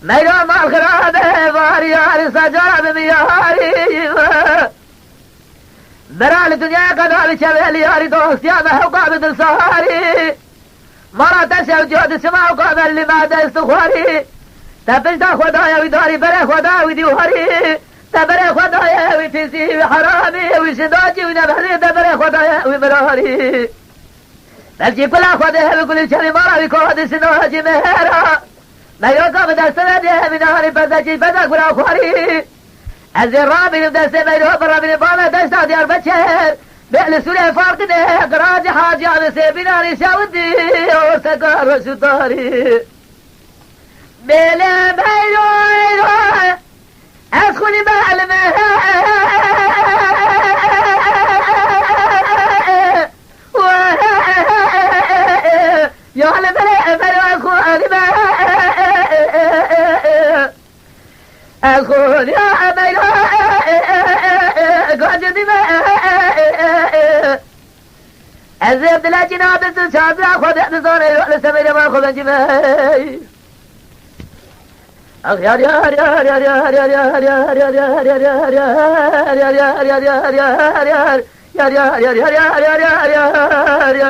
Meyro malkırabe var yar sacar miyari Merali dünya kadar çeveli yari dost ya mehukabıdır sahari Mara teşev cihdi sima kabel limade istikhari Tepişta khudaya vidari bere khuda vidiwari Tebere khudaya vitisi harami Vişidaci vinebhri tebere khudaya vimerari Belki kula khudaya vikuli çeli mara vikodi sinaci mehera Meyroza mı dersene diye minari pezeci pezek bırak khari Ez Rabbim derse meyro Rabbim bana deşta diyar beçer Be'li süre farkı ne Kıracı hacı anısı binari şavdi Orta kar şu tari Bele meyro Ez kuli be'lime Yâle bele meyro ez kuli أخون يا أمير قاعد ما أزيد لا جناب الشعب لا خذ نزار ولا سمير ما خذ جماي أخ يا يا يا يا يا يا يا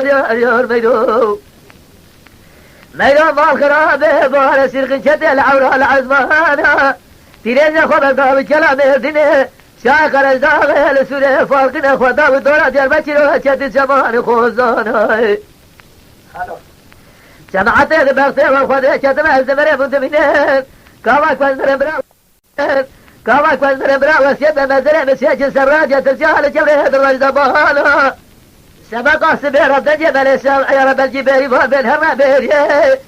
يا يا ميرو مالخرابه بار سرقن شتى العورة العزمانة تيريزا خبر داب كلام الدنيا شاكر الزاغ لسوره فارقنا خدا ودورا ديال بشيرو شتى زمان خوزانا جماعت بغتي والخدا شتى الزمره بنت منين كواك فزر برا كواك فزر برا وسيد مزرع مسياج سراجة تجاه جبهة الرجبانة سبق سبير الدجبل يا رب الجبال وبين هما بيريه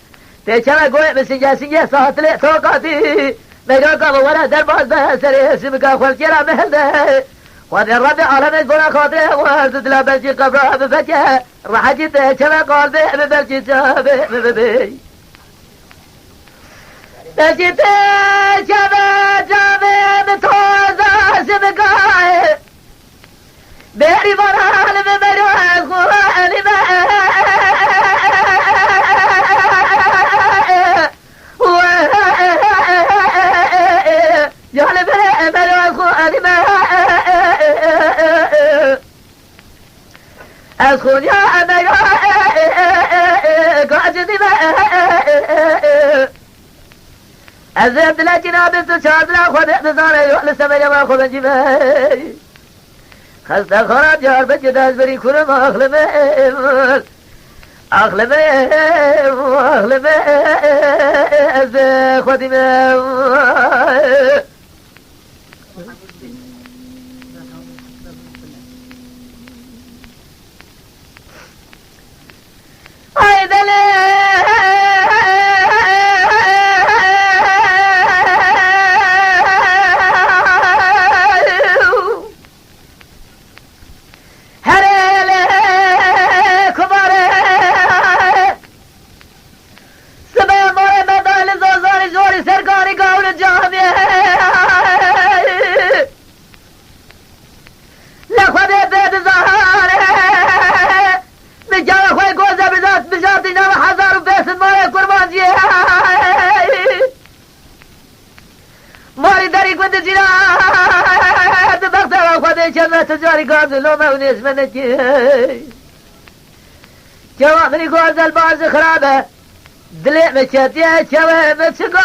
تشرا قوي مسنجا صوت لي توقاتي ميروكا ولا درباز بهسري اسمك خلجرا مهده خذ الربع على نقول خاطره وارد لا بلجي قبرها بفجاه راح جيت شرا قال بلجي بلجي بلجي شبا بتوزا اسمك بيري مرحل بمروح قرآن يعلم مروح قرآن أخون يا مروح قاعد أزيد لا جناب التشاد لا خذ نزار يحل سمي ما خذ جماي خسته خراب جار بچه دست بری کنم اخلمه از خودیمه ای دله تجاري قاعد لو ما ونيس منك جوابني قاعد الباز خرابه دلي مشات يا شباب مشقو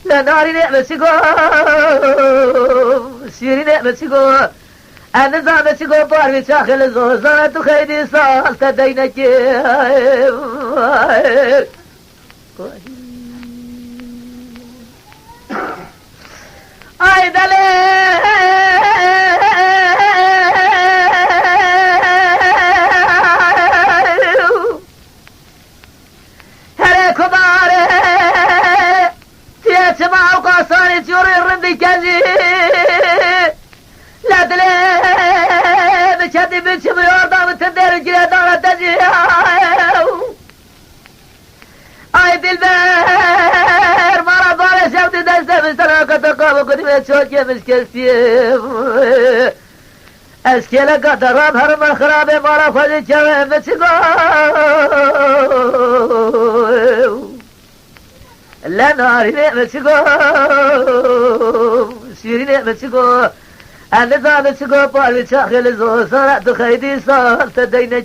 لا ناري مشقو سيري مشقو انا زا مشقو باري شاخل زوزان تخيدي صالت دينك ay dale hele kubare tiyatı mauka sani çuri rindi kezi la dale biçedi biçimi orada bütün deri gire dara tezi دلبر مرا داره شفتی دسته بستر که تقابل کنیم چوکه مشکستیم اشکال قدرم هر من خرابه مرا خودی چوه بچگو لناری بچگو شیرینه بچگو النظام بچگو پالی چاخل زو سرعت خیدی سال تدینه